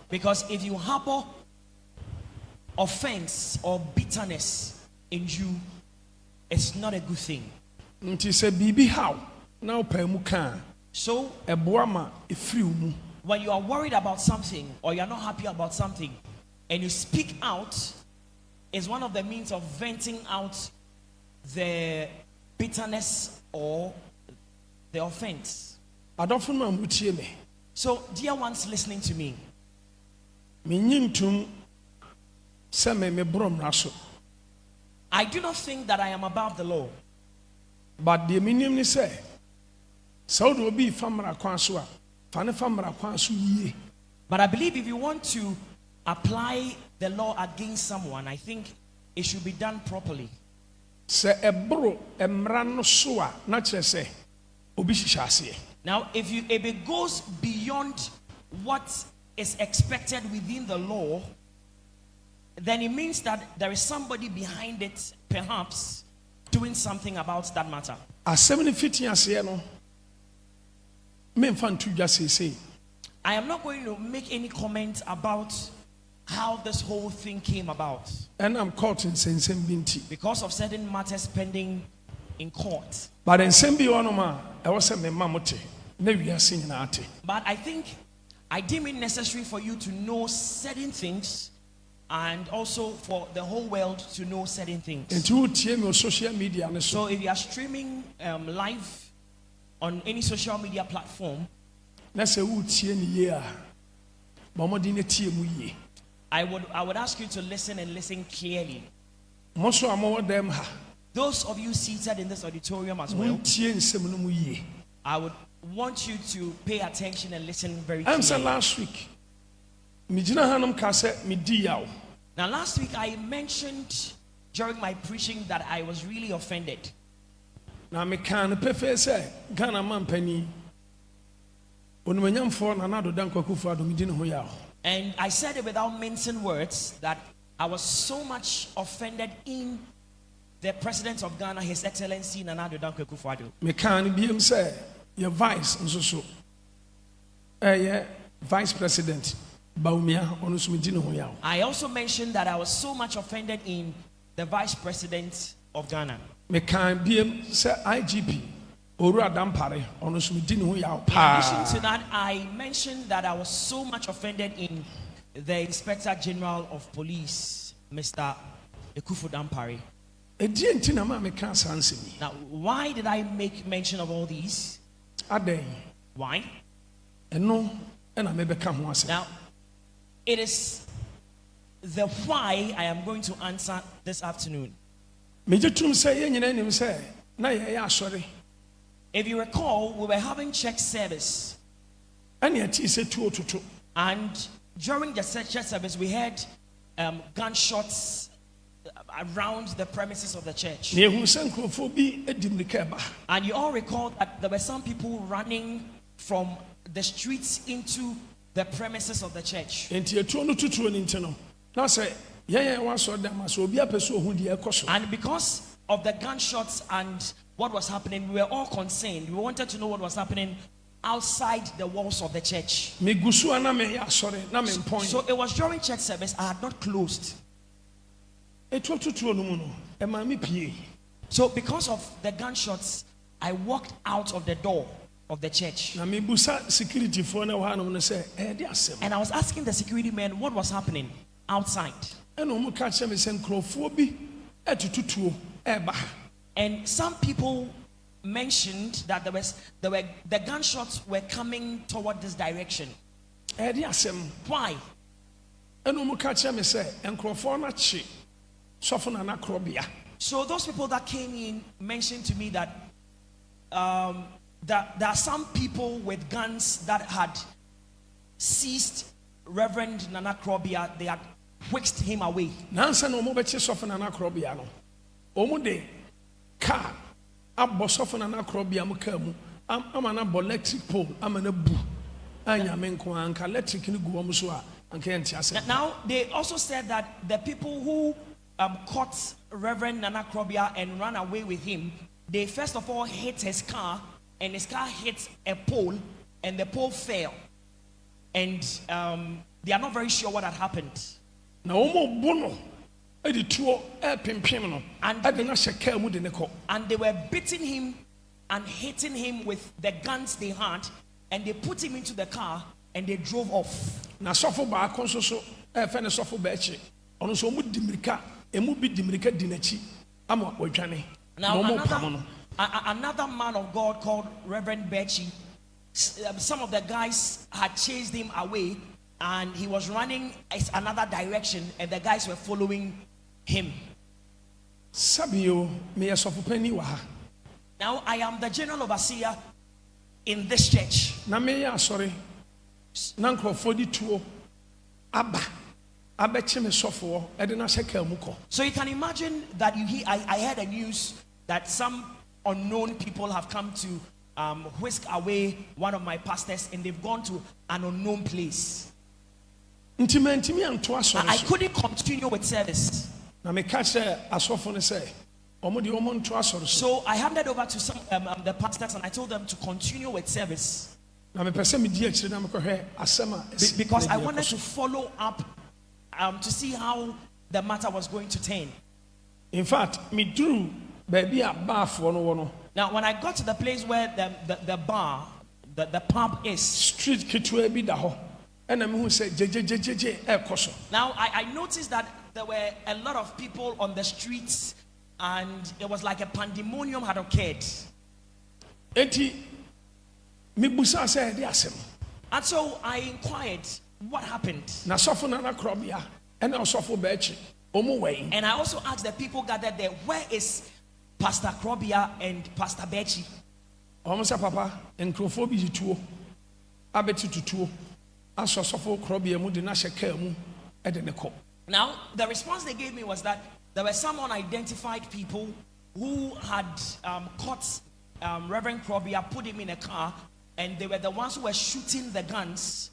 Because if you harbor offense or bitterness in you, it's not a good thing. So when you are worried about something or you're not happy about something and you speak out, is one of the means of venting out the bitterness or the offense. So, dear ones listening to me, I do not think that I am above the law. But the minimum say, so do be famra kwansua. But I believe if you want to apply the law against someone, I think it should be done properly. Now, if it goes beyond what is expected within the law, then it means that there is somebody behind it, perhaps, doing something about that matter. I am not going to make any comment about how this whole thing came about. And I'm caught in binti because of certain matters pending in court. But in Sembi I was a mamote. But I think I deem it necessary for you to know certain things and also for the whole world to know certain things. Social media. So if you are streaming live on any social media platform, I would ask you to listen and listen clearly. Those of you seated in this auditorium as well, I would want you to pay attention and listen very clearly. Last week. Now, last week I mentioned during my preaching that I was really offended. Now, me can prefer say Ghana man penny. And I said it without mincing words that I was so much offended in the President of Ghana, His Excellency Nana Addo Bawumiah&Dampare. Me can be him say your vice so. Vice President Bawumiah. I also mentioned that I was so much offended in the Vice President of Ghana. Me can be him say IGP. Owusu Bempah. In addition to that, I mentioned that I was so much offended in the Inspector General of Police, Mr. Owusu Dampare. Now, why did I make mention of all these? Why? Now, it is the why I am going to answer this afternoon. If you recall, we were having church service. And during the church service, we heard gunshots around the premises of the church. And you all recall that there were some people running from the streets into the premises of the church. And because of the gunshots and what was happening, we were all concerned. We wanted to know what was happening outside the walls of the church. So it was during church service. I had not closed. So because of the gunshots, I walked out of the door of the church. And I was asking the security men what was happening outside. And some people mentioned that the gunshots were coming toward this direction. Why? So those people that came in mentioned to me that there are some people with guns that had seized Reverend Nana Addo. They had whisked him away. Car abosofo na krobia mukamu amana electric pole amana bu anya menko anka electric ni gu omo so a anka entiase. Now they also said that the people who caught Reverend Nana Addo and ran away with him, they first of all hit his car and his car hit a pole and the pole fell. and they are not very sure what had happened. Na omo bono edi tuo pimpim no ade na hyeka mu de ne ko. And they were beating him and hitting him with the guns they had, and they put him into the car and they drove off. Na sofo ba konso so fe ne sofo ba echi ono so mu dimirika emu bi dimirika dinachi ama odwane. Now another man of God called Reverend Bechi, some of the guys had chased him away and he was running another direction and the guys were following him. Sabio me sofo pani wa ha. Now I am the general overseer in this church. Na me ya sorry na nkrofo di tuo aba abechi me sofo e de na hyeka mu ko. So you can imagine that I heard a news that some unknown people have come to whisk away one of my pastors and they've gone to an unknown place. I couldn't continue with service. So I handed over to some the pastors and I told them to continue with service. Because I wanted to follow up to see how the matter was going to turn. In fact, me drew baby a bar for no. Now, when I got to the place where the bar, the pub is, street kitwe bi da ho. And I'm who said now I noticed that there were a lot of people on the streets and it was like a pandemonium had occurred. Eti mi busa say dey asem. And so I inquired what happened. Na sofo na krobia and na sofo ba echi. And I also asked the people gathered there, where is Pastor Krobia and Pastor Bechi? Almost papa and Crophobia tuo. Abeti tutuo. Aso sofo Krobia mu de na hyeka mu e de ne ko. Now, the response they gave me was that there were some unidentified people who had caught Reverend Krobia, put him in a car, and they were the ones who were shooting the guns,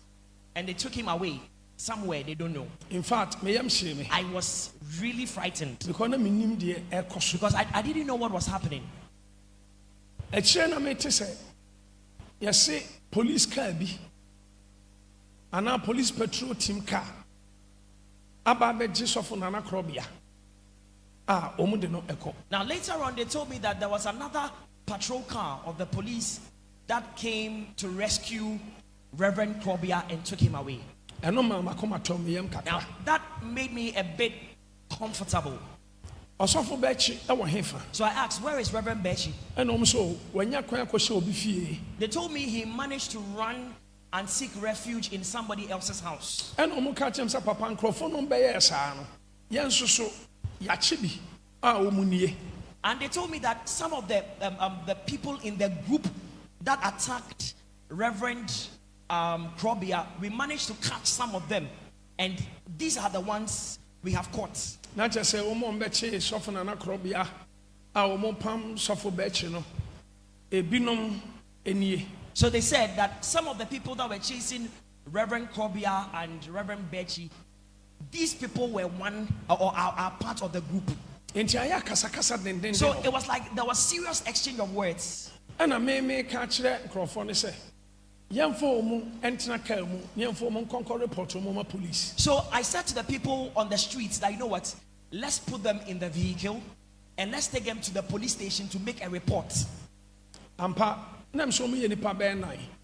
and they took him away. Somewhere they don't know. In fact, I was really frightened because I didn't know what was happening. Yes, police car bi, and police patrol team car. Ababe Jisofo Nana Krobia. Now later on, they told me that there was another patrol car of the police that came to rescue Reverend Krobia and took him away. Now that made me a bit comfortable. So I asked, where is Reverend Bechi? They told me he managed to run and seek refuge in somebody else's house. And they told me that some of the people in the group that attacked Reverend Krobia, we managed to catch some of them, and these are the ones we have caught. Not just say Bechi soften and Krobia, pam sofo bechi no ebinom enie. So they said that some of the people that were chasing Reverend Krobia and Reverend Bechi, these people were one or are part of the group. So it was like there was serious exchange of words. And I may catch that microphone say. So I said to the people on the streets that, you know what, let's put them in the vehicle and let's take them to the police station to make a report.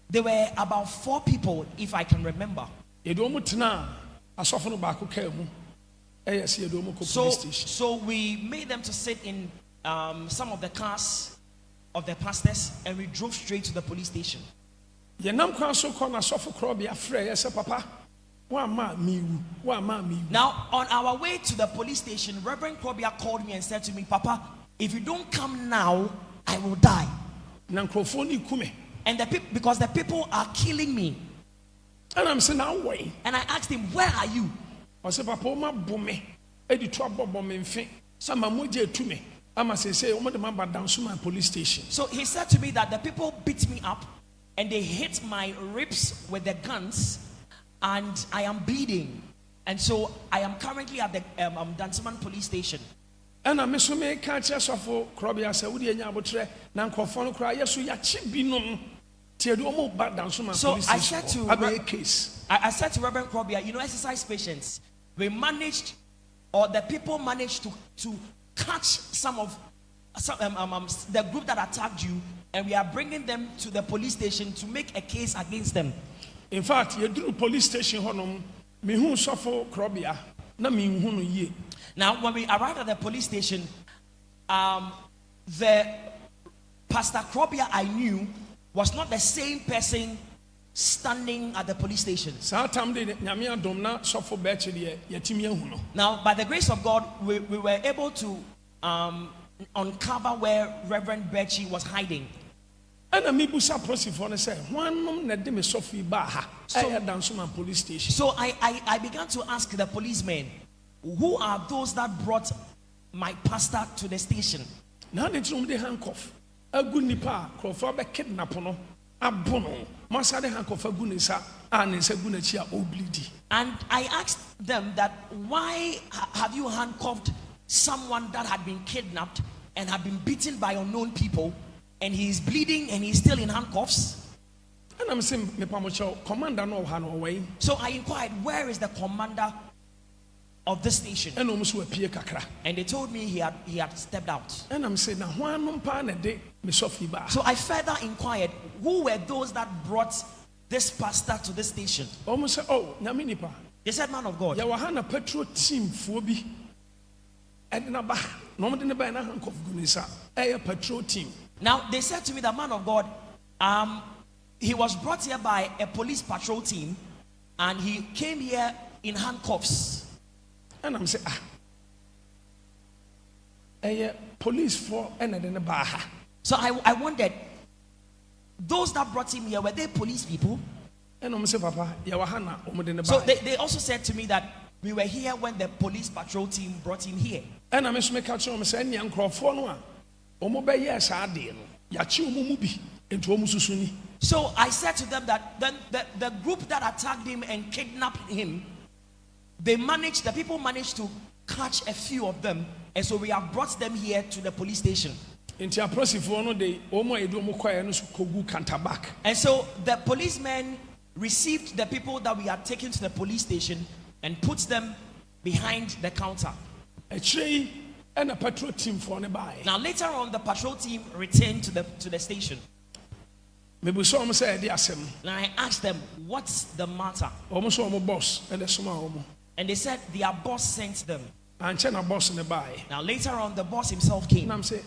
There were about 4 people, if I can remember. So we made them to sit in some of the cars of the pastors and we drove straight to the police station. Now, on our way to the police station, Reverend Krobia called me and said to me, Papa, if you don't come now, I will die. And because the people are killing me. And I'm saying, now wait. And I asked him, where are you? I said, Papa, my bomme, Eddie trouble bombing thing. Some moje to me. I must say, oh, my down to my police station. So he said to me that the people beat me up and they hit my ribs with the guns and I am bleeding. And so I am currently at the Dansoman police station. And I miss me catch us of Krobia Saudi and Yabotre, Nankophone cry, yes, we are chibinom. So I said to Reverend Krobia, exercise patience. We managed, or the people managed to catch some of the group that attacked you, and we are bringing them to the police station to make a case against them. In fact, you do police station honum, me who suffer Krobia, na me who ye. Now, when we arrived at the police station, the Pastor Krobia I knew was not the same person standing at the police station. Now, by the grace of God, we were able to uncover where Reverend Bechi was hiding. So I began to ask the policemen, who are those that brought my pastor to the station? Now they told me handcuff. A good nipa, Crawford kidnap no, a bono, Masade handcuff a gunisa, and it's a gunachia oblidi. And I asked them that, why have you handcuffed someone that had been kidnapped and had been beaten by unknown people, and he is bleeding and he's still in handcuffs? And I'm saying, Commander no way. So I inquired, where is the commander of the station? And they told me he had stepped out. And I'm saying, so I further inquired, who were those that brought this pastor to the station? They said, man of God. Yawahana petrol team phobi. And petrol team. Now they said to me, the man of God, he was brought here by a police patrol team, and he came here in handcuffs. And I'm saying, police for and baha. So I wondered, those that brought him here, were they police people? And I'm saying, Papa, so they also said to me that we were here when the police patrol team brought him here. And I'm saying, young Crawford, yes, I did. So I said to them that then the group that attacked him and kidnapped him, the people managed to catch a few of them, and so we have brought them here to the police station. And so the policemen received the people that we had taken to the police station and put them behind the counter. Now later on, the patrol team returned to the station. And I asked them, what's the matter? And they said their boss sent them. Now later on, the boss himself came. And I'm saying,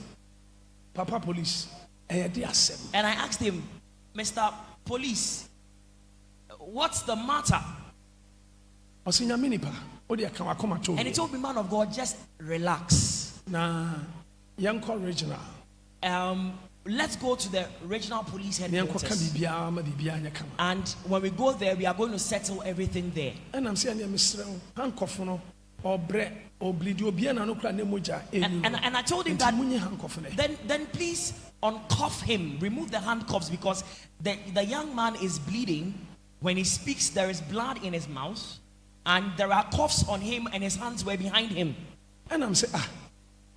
Papa Police, and I asked him, Mr. Police, what's the matter? And he told me, man of God, just relax. Regional. Let's go to the regional police headquarters. And when we go there, we are going to settle everything there. And I'm saying, and I told him that then please uncuff him, remove the handcuffs, because the young man is bleeding. When he speaks, there is blood in his mouth, and there are cuffs on him, and his hands were behind him. And I'm saying,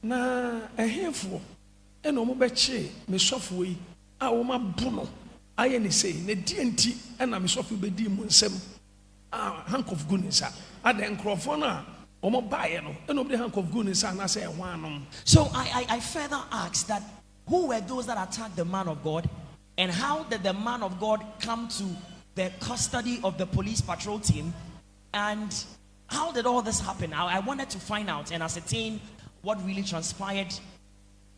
a handful. And Omobeche, me software, Oma Bono, I any say, ne DNT, and I'm software be munsem, hank of goodness, I then crofona, Omo Bayano, and nobody hank of goodness, and I say one. So I further asked that, who were those that attacked the man of God, and how did the man of God come to the custody of the police patrol team, and how did all this happen? I wanted to find out and ascertain what really transpired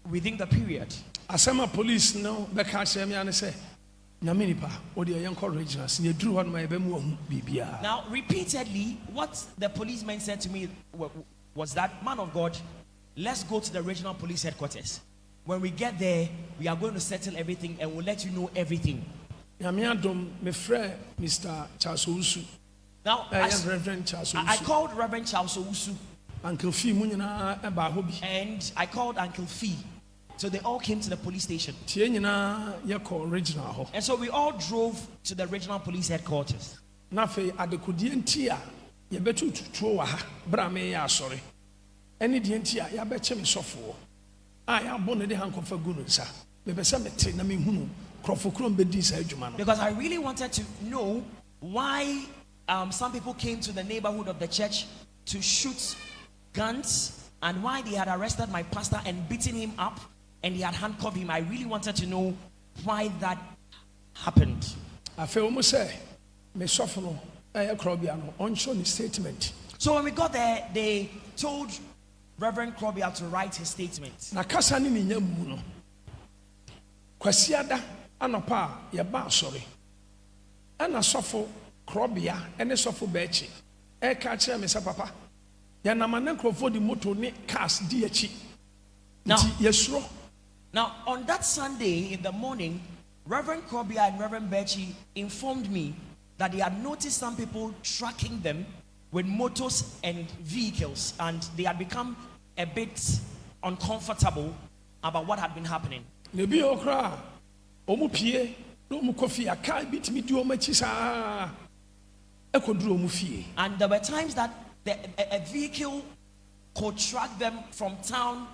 within the period. Asama police no be catch me and say nyaminipa or the young regionals you drew on my bemu bibia. Now repeatedly what the policeman said to me was that, man of God, let's go to the regional police headquarters. When we get there, we are going to settle everything and we'll let you know everything. Nyamiadom me friend Mr. Charles Owusu. Now Reverend Charles Owusu. I called Reverend Charles Owusu. Uncle Fee and I called Uncle Fee. So they all came to the police station. And so we all drove to the regional police headquarters. Sorry. Any DNT, I bet me software. I am born the hand of a good sir. Because I really wanted to know why some people came to the neighborhood of the church to shoot guns, and why they had arrested my pastor and beaten him up and they had handcuffed him. I really wanted to know why that happened. I feel almost say, me suffer no, I Krobiano, on show the statement. So when we got there, they told Reverend Krobia to write his statement. Na kasa ni ni nyamu no. Kwasiada anopa ya ba sorry. Ana sofo Krobia ene sofo bechi. E ka kire me se papa. Ya na man nkrofo di moto ni cars di achi. Now on that Sunday in the morning, Reverend Krobia and Reverend Bechi informed me that they had noticed some people tracking them with motors and vehicles, and they had become a bit uncomfortable about what had been happening. And there were times that a vehicle could track them from town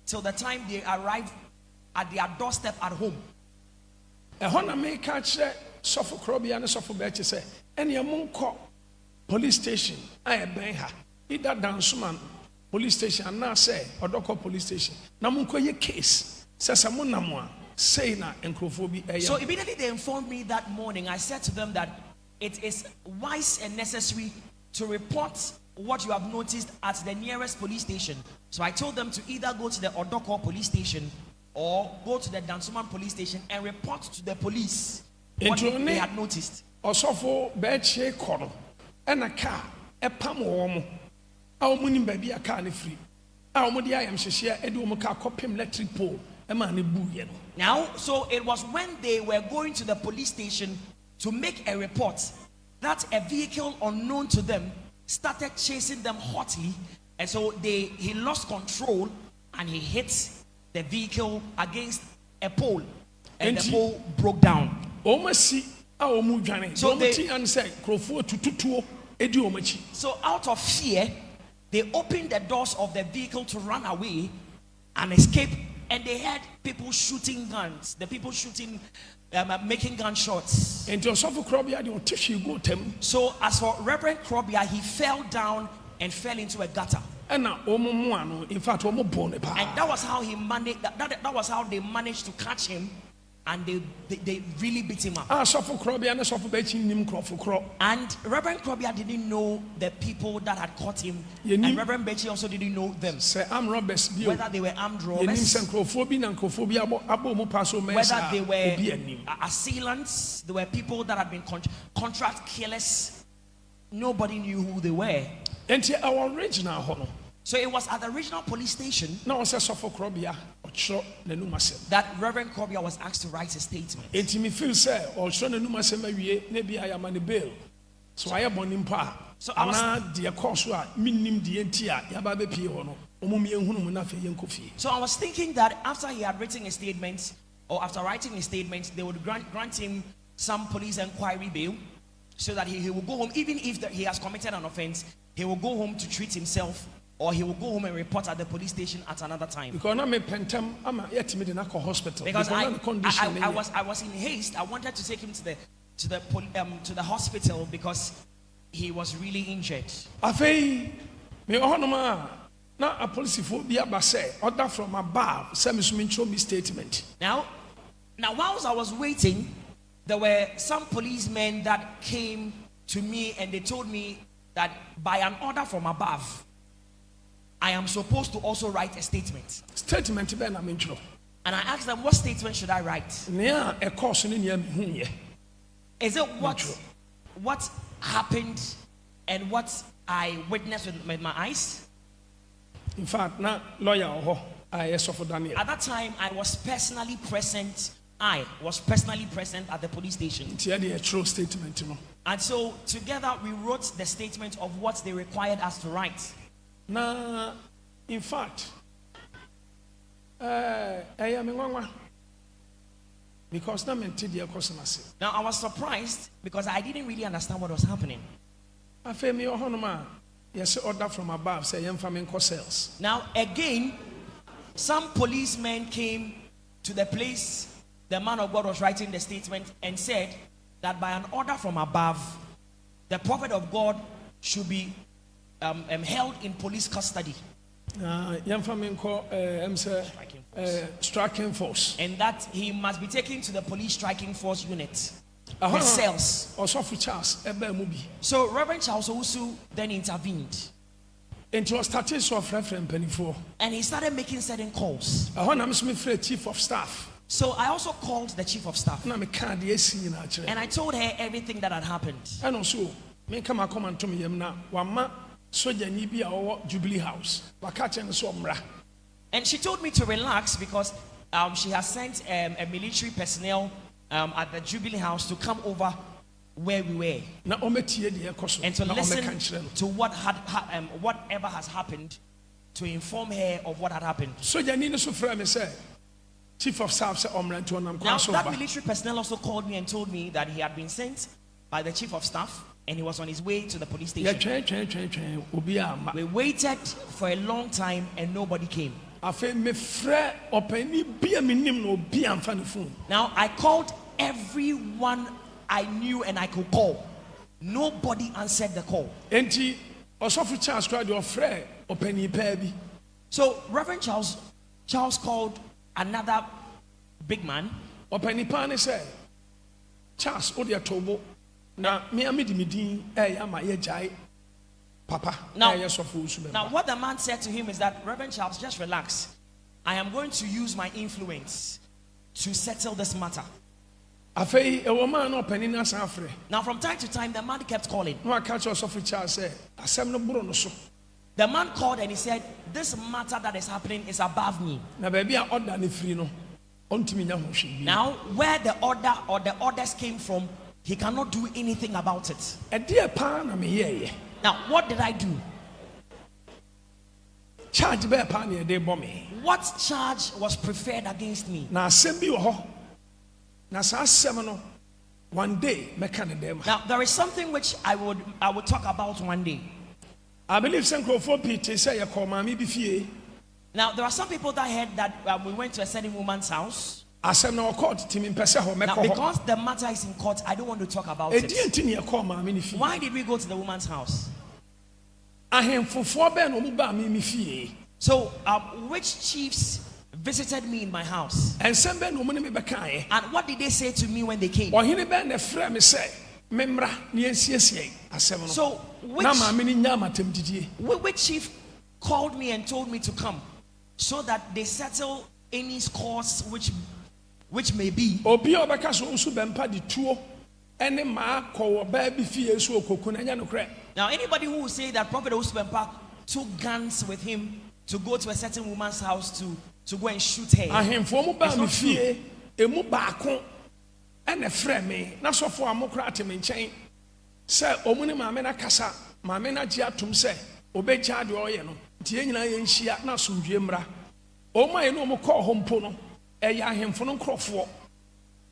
till the time they arrived at their doorstep at home. Police station, I benha. Either Dansuman police station and now say Odoko police station. Namunko ye case. Sasamun namwa. Say na encrophobi. So immediately they informed me that morning. I said to them that it is wise and necessary to report what you have noticed at the nearest police station. So I told them to either go to the Odoko police station or go to the Dansuman police station and report to the police what they had noticed. Osofo beche kono. And a car, a pam woman. Our money baby a car free. Our money I am share Edumoka copy electric pole. A man boo. Now, so it was when they were going to the police station to make a report that a vehicle unknown to them started chasing them hotly, and so he lost control and he hit the vehicle against a pole, and the pole broke down. So So out of fear, they opened the doors of the vehicle to run away and escape, and they had people shooting guns. The people shooting, making gunshots. So as for Reverend Krobia, he fell down and fell into a gutter. In fact, and that was how he managed. That was how they managed to catch him. And they really beat him up. And Reverend Krobia didn't know the people that had caught him. And Reverend Bechi also didn't know them. Whether they were armed robbers, whether they were assailants, there were people that had been contract killers. Nobody knew who they were. So it was at the regional police station that Reverend Krobia was asked to write a statement. So I was thinking that after he had written a statement, or after writing a statement, they would grant him some police inquiry bail, so that he will go home, even if he has committed an offense, he will go home to treat himself, or he will go home and report at the police station at another time. Because I was in haste. I wanted to take him to the hospital because he was really injured. Now a police order from above. Statement. Now whilst I was waiting, there were some policemen that came to me and they told me that by an order from above, I am supposed to also write a statement. And I asked them, what statement should I write? Is it what happened and what I witnessed with my eyes? In fact, now lawyer at that time, I was personally present. I was personally present at the police station. A true statement, And so together we wrote the statement of what they required us to write. Now, in fact, because now I was surprised because I didn't really understand what was happening. Yes, order from above say cells. Now again, some policemen came to the place the man of God was writing the statement and said that by an order from above, the prophet of God should be held in police custody. Striking force. And that he must be taken to the police striking force unit. The cells. So Reverend Charles Owusu then intervened. And he started making certain calls. Chief of staff. So I also called the chief of staff. And I told her everything that had happened. And also, me come and to me now. Wama soja ni bi a Jubilee House. Wakache nso omra. And she told me to relax because she has sent a military personnel at the Jubilee House to come over where we were and to listen to whatever has happened, to inform her of what had happened. So Janine so frame say Chief of Staff say omra to onam now that military personnel also called me and told me that he had been sent by the Chief of Staff and he was on his way to the police station. We waited for a long time and nobody came. Now I called everyone I knew and I could call. Nobody answered the call. So Reverend Charles called another big man. Charles Odiatobo. Now Papa. Now what the man said to him is that, Reverend Charles, just relax. I am going to use my influence to settle this matter. Now from time to time the man kept calling. The man called and he said, this matter that is happening is above me. Now where the order or the orders came from, he cannot do anything about it. Now what did I do? What charge was preferred against me? Now there is something which I would talk about one day. I believe say now there are some people that heard that we went to a certain woman's house. Now, because the matter is in court, I don't want to talk about it. Why did we go to the woman's house? So, which chiefs visited me in my house? And what did they say to me when they came? So, which chief called me and told me to come so that they settle any scores which may be? Owusu Bempah di tuo. Now, anybody who will say that Prophet Owusu Bempah took guns with him to go to a certain woman's house to go and shoot her, it's not true.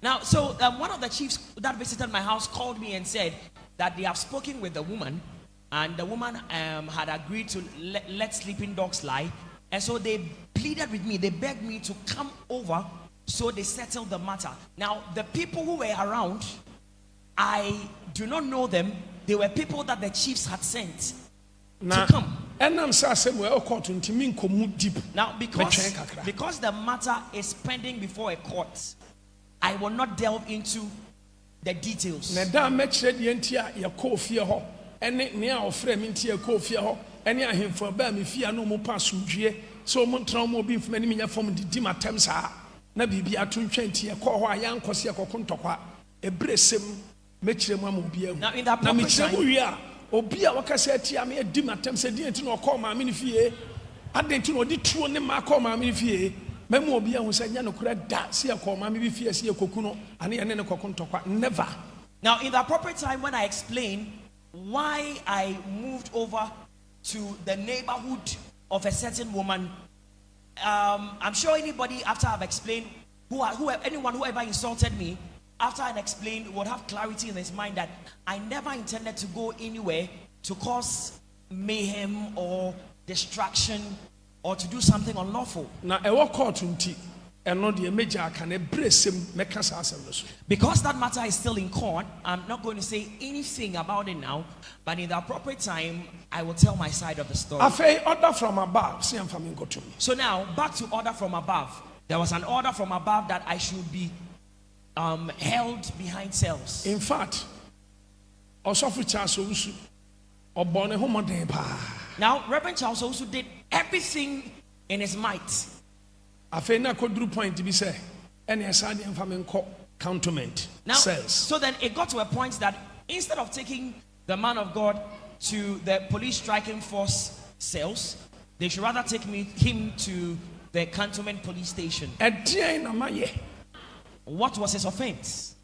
Now, so one of the chiefs that visited my house called me and said that they have spoken with the woman, and the woman had agreed to let sleeping dogs lie, and so they pleaded with me, they begged me to come over, so they settled the matter. Now, the people who were around, I do not know them. They were people that the chiefs had sent to come. Now, because the matter is pending before a court, I will not delve into the details. Now, in that proper time, Never. Now, in the appropriate time, when I explain why I moved over to the neighborhood of a certain woman, I'm sure anybody, after I've explained, whoever insulted me, after I explained, would have clarity in his mind that I never intended to go anywhere to cause mayhem or distraction or to do something unlawful. Now, a court ɛno deɛ mɛgya aka na ɛbrɛ sɛm mɛka saa asɛm no so. Because that matter is still in court, I'm not going to say anything about it now, but in the appropriate time, I will tell my side of the story. Afei, order from above. See, I'm coming to me. So now, back to order from above. There was an order from above that I should be held behind cells. In fact, Osofo Charles Owusu obone homoden pa. Now, Reverend Charles Owusu did everything in his might. Afei na kodru point bi say, ene esa de mfa me nkɔ cantonment cells. So then it got to a point that instead of taking the man of God to the police striking force cells, they should rather take him to the cantonment police station. Ɛdeɛn na mayɛ? What was his offense?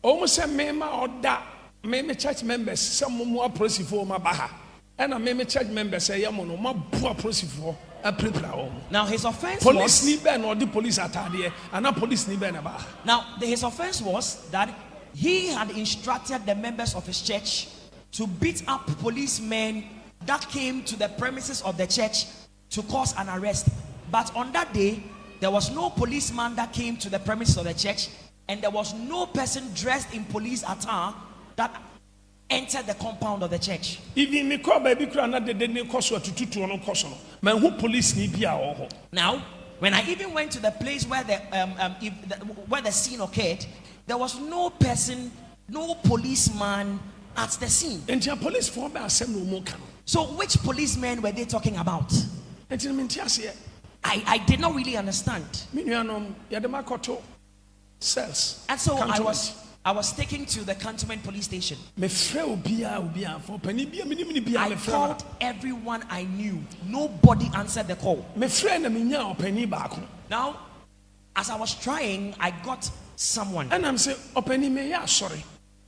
Almost a mema order, meme church members, some more prosifo ma baha. And a meme church members say, Yamono, ma poor prosifo, a prepare. Now his offense police was. Police ni or the police atade, and not police ni ben about. Now his offense was that he had instructed the members of his church to beat up policemen that came to the premises of the church to cause an arrest. But on that day, there was no policeman that came to the premises of the church, and there was no person dressed in police attire that entered the compound of the church. Even me call baby crana de ne koso tutu ono koso no. Man who police ni bia ho. Now, when I even went to the place where the scene occurred, there was no person, no policeman at the scene. And your police for be asem no mo kan. So which policemen were they talking about? I did not really understand. And so I was taken to the cantonment police station. I called everyone I knew. Nobody answered the call. Now, as I was trying, I got someone. And I'm saying, sorry.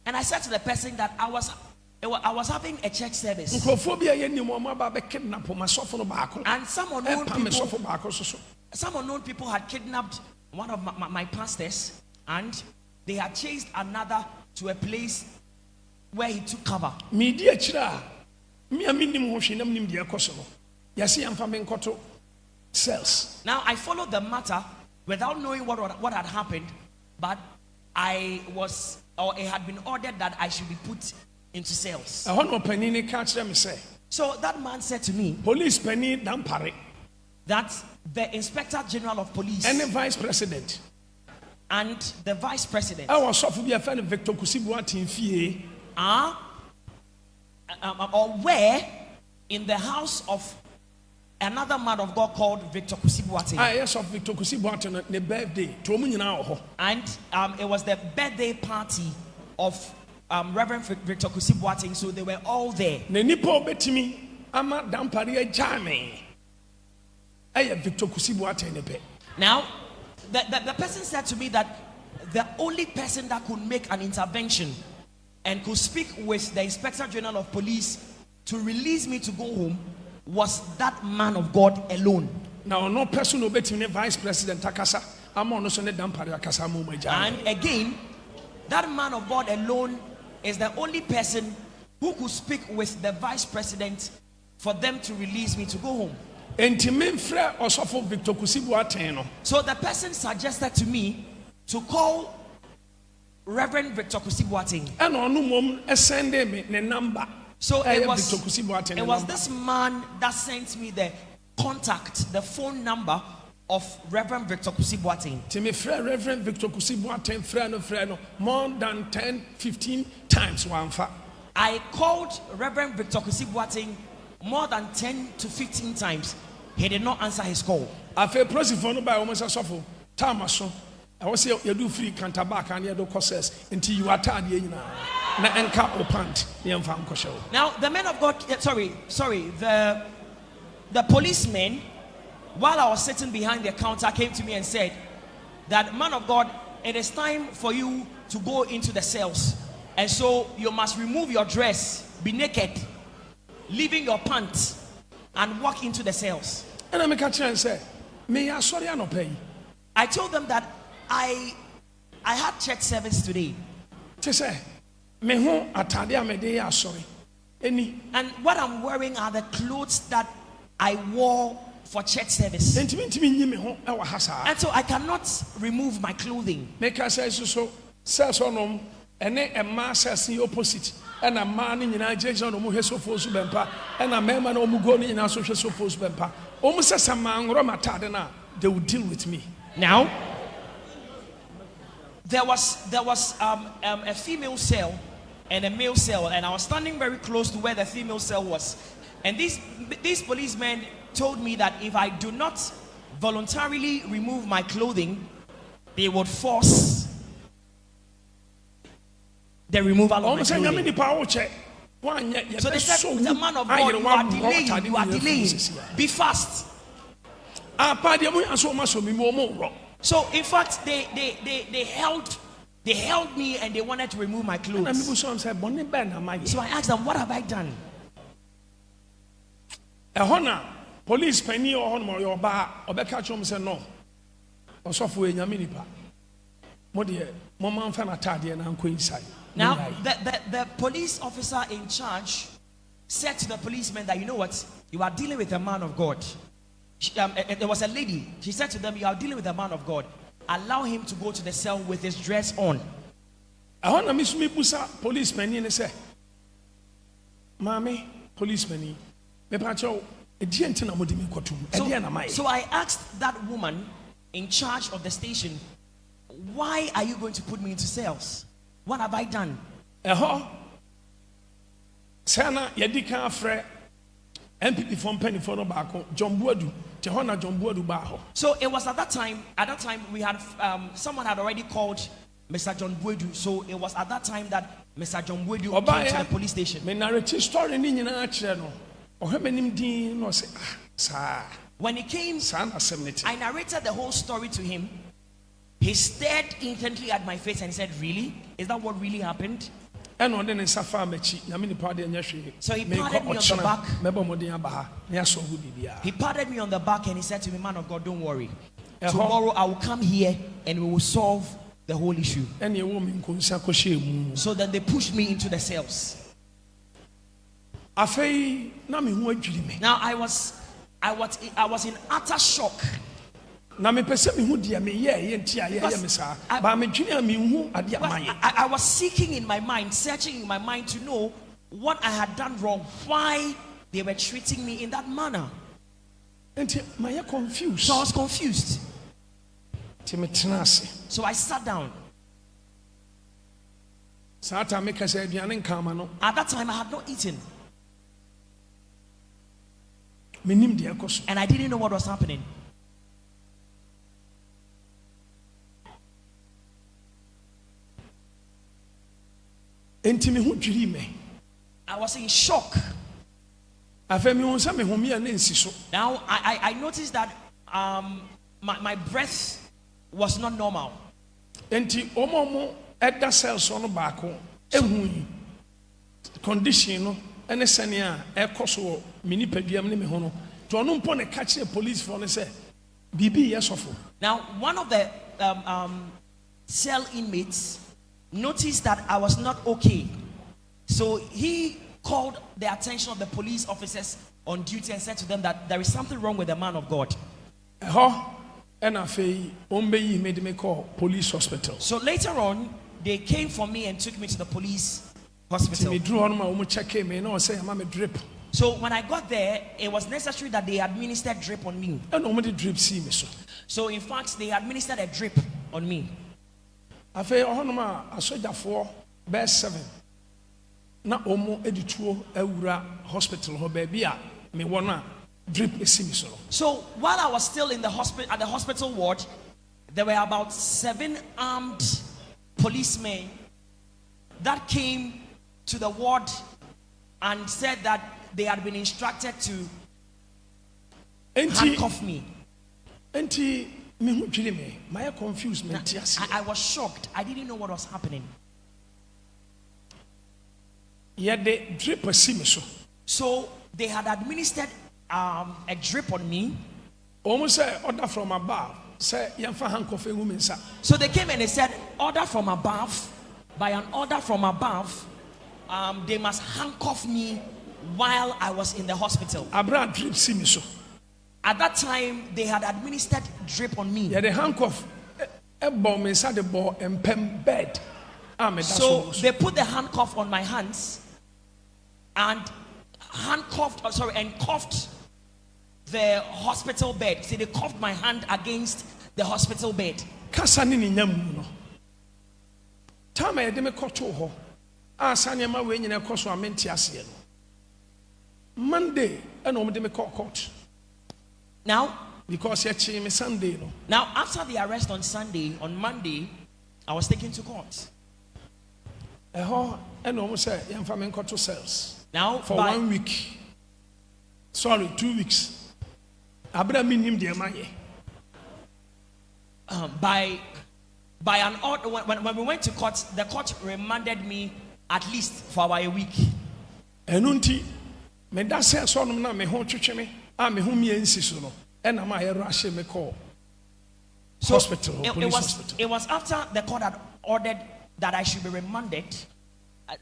And I said to the person that I was having a church service. And some unknown people had kidnapped one of my pastors, and they had chased another to a place where he took cover. Now I followed the matter without knowing what had happened, but it had been ordered that I should be put into cells. So that man said to me, Police Penny Dampare, that the Inspector General of Police and the Vice President and the Vice President I was off a friend of Victor Kusibuati or were in the house of another man of God called Victor Kusibuati. Yes, of Victor Kusibuati the birthday to and it was the birthday party of Reverend Victor Kusibuati, so they were all there. Nenipo betimi ama Dampare jame. Victor Kusibuati nepe. Now, the person said to me that the only person that could make an intervention and could speak with the Inspector General of Police to release me to go home was that man of God alone. Now, no person will bet Vice President Takasa. I'm on Dampare Akasa. And again, that man of God alone is the only person who could speak with the Vice President for them to release me to go home. So the person suggested to me to call Reverend Victor Kusibuati. So it was this man that sent me the phone number of Reverend Victor Kusibuati. Reverend Victor Kusibuati more than 10-15 times. I called Reverend Victor Kusibuati more than 10 to 15 times. He did not answer his call. I was say you do free cantabak and you do courses until you are tired. Now the men of God, the policemen, while I was sitting behind the counter, came to me and said that, man of God, it is time for you to go into the cells, and so you must remove your dress, be naked, leaving your pants, and walk into the cells. And I make a chance say, "Me I sorry I no pay." I told them that I had church service today. Say, "Me who atade amede I sorry." Any. And what I'm wearing are the clothes that I wore for church service. enti mentimi nyi me ho ɛwɔ ha saa And so I cannot remove my clothing. meka sɛ so sɛs ɔnom ɛne ɛma sɛs ne opposite ɛna mmaa no nyinaa gyinagyina na ɔmo hwɛ sɔfo Owusu Bempah ɛna mmarima na ɔmo go no nyinaa so hwɛ sɔfo Owusu Bempah ɔmo sɛ sɛ manworɔ m'atade no a they will deal with me. Now, there was a female cell and a male cell, and I was standing very close to where the female cell was. And these policemen told me that if I do not voluntarily remove my clothing, they would force the removal of my clothing. So they said, the man of God, you are delaying. Be fast. So in fact, they held me and they wanted to remove my clothes. So I asked them, what have I done? Police penny or your bar or back at home said no. Or software Yaminipa. Modia, Mama Fanatadi and Uncle inside. Now, the police officer in charge said to the policeman that, you know what, you are dealing with a man of God. There was a lady. She said to them, you are dealing with a man of God. Allow him to go to the cell with his dress on. I want to miss me policeman and say, Mammy, policeman, so I asked that woman in charge of the station, why are you going to put me into cells? What have I done? Sana Yadika Fre MPP from Penny for Nobacco, John Buadu, Tehona John Buadu Baho. So it was at that time we had someone had already called Mr. John Buadu. So it was at that time that Mr. John Buadu came to the police station. When he came, I narrated the whole story to him. He stared intently at my face and said, really? Is that what really happened? So he patted me on the back. He patted me on the back and he said to me, man of God, don't worry. Tomorrow I will come here and we will solve the whole issue. So then they pushed me into the cells. Now I was in utter shock. I was seeking in my mind, searching in my mind to know what I had done wrong, why they were treating me in that manner. So I was confused. So I sat down. At that time I had not eaten. And I didn't know what was happening. I was in shock. Now I noticed that my breath was not normal. Condition and a senior air coso mini pedium hono to unumpon a catch a police for say BB yes of. Now one of the cell inmates noticed that I was not okay, so he called the attention of the police officers on duty and said to them that there is something wrong with the man of God. And I made me call police hospital. So later on they came for me and took me to the police hospital. So when I got there, it was necessary that they administered drip on me. So in fact, they administered a drip on me. I for best 7. Na omo edituo ewura hospital ho baby a me wona drip esimi so. So while I was still in the hospital at the hospital ward, there were about 7 armed policemen that came to the ward and said that they had been instructed to handcuff me. My confused me. I was shocked. I didn't know what was happening. So they had administered a drip on me. Almost order from above. Say handcuff a woman. So they came and they said, order from above. By an order from above, they must handcuff me while I was in the hospital. Abra drip At that time, they had administered drip on me. Yeah, the handcuff. A bomb inside the ball and pen bed. So they put the handcuff on my hands and cuffed the hospital bed. See, they cuffed my hand against the hospital bed. Kasani ni nyamu no. Time I me koto ho. Asanya ma we nyina koso amenti ase no. Monday and omde me court. Now, because you me Sunday no. Now, after the arrest on Sunday, on Monday, I was taken to court. And almost say young family court to cells. Now for 1 week. Sorry, 2 weeks. Abra minim de maye. By an order, when we went to court, the court remanded me at least for about a week. Enunti, me da say so no na me ho twetwe me, a me ho mi ensi so no. And am I rush me call hospital, police hospital. It was after the court had ordered that I should be remanded.